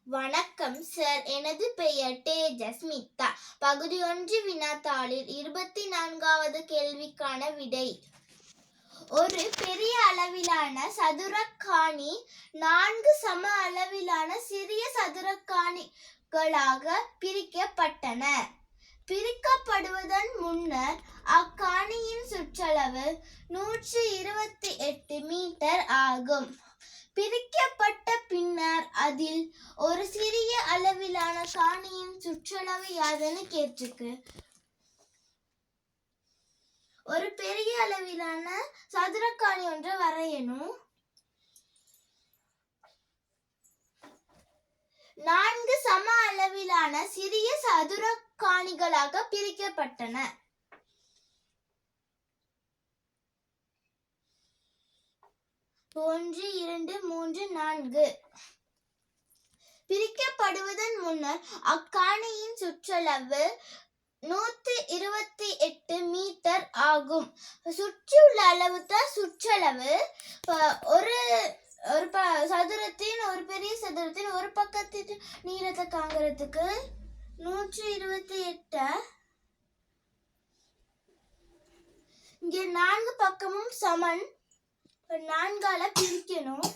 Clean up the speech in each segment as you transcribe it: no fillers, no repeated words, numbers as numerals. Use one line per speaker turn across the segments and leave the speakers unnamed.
வணக்கம் சார். எனது பெயர் தேஜஸ் மித்தா. பகுதி 1 வினாத்தாளில் 24வது கேள்விக்கான விடை. ஒரு பெரிய அளவிலான சதுரக்காணி 4 சம அளவிலான சிறிய சதுரக்காணிகளாக பிரிக்கப்பட்டன. பிரிக்கப்படுவதன் முன்னர் அக்காணியின் சுற்றளவு 128 மீட்டர் ஆகும். பிரிக்கப்பட்ட பின்னர் அதில் ஒரு சிறிய அளவிலான காணியின் சுற்றளவு யாதுன்னு கேட்டிருக்கு. ஒரு பெரிய அளவிலான சதுரக்காணி ஒன்றை வரையணும். 4 சம அளவிலான சிறிய சதுரக்காணிகளாக பிரிக்கப்பட்டன. ஒன்று, 2, 3, 4. பிரிக்கப்படுவதன் முன்னர் அக்காணியின் சுற்றளவு 128 மீட்டர் ஆகும். சுற்றியுள்ள அளவு தான் சுற்றளவு. ஒரு சதுரத்தின் ஒரு பெரிய சதுரத்தின் ஒரு பக்கத்தின் நீளத்தை காண்கிறதுக்கு 128 இங்கே 4 பக்கமும் சமன் 4ஆல பிரிக்கணும்.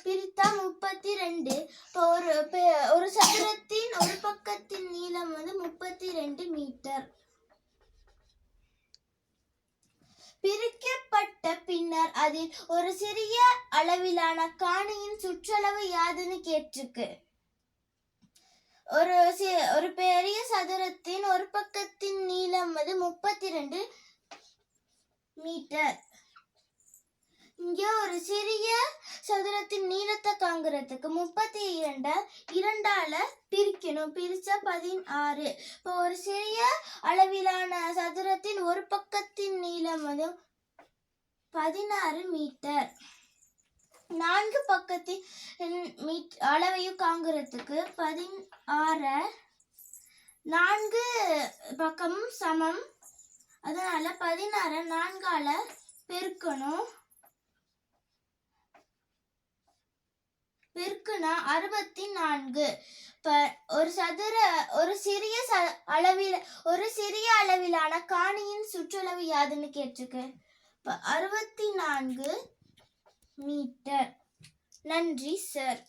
பிரித்தா 32. ஒரு சதுரத்தின் ஒரு பக்கத்தின் நீளம் 32 மீட்டர். பிரிக்கப்பட்ட பின்னர் அதில் ஒரு சிறிய அளவிலான காணியின் சுற்றளவு யாதுன்னு கேட்டிருக்கு. ஒரு பெரிய சதுரத்தின் ஒரு பக்கத்தின் நீளம் 32 மீட்டர். இங்கே ஒரு சிறிய சதுரத்தின் நீளத்தை காண்கிறதுக்கு 32 2ஆல பிரிக்கணும். பிரிச்சா 16. இப்போ ஒரு சிறிய அளவிலான சதுரத்தின் ஒரு பக்கத்தின் நீளம் 16 மீட்டர். 4 பக்கத்தின் அளவையும் காண்கிறதுக்கு 16 4 பக்கமும் சமம். அதனால 16 4ஆல பெருக்கணும். பெருக்குனா 64. ஒரு சிறிய அளவிலான காணியின் சுற்றளவு யாதுன்னு கேட்டிருக்கு. 64 மீட்டர். நன்றி சார்.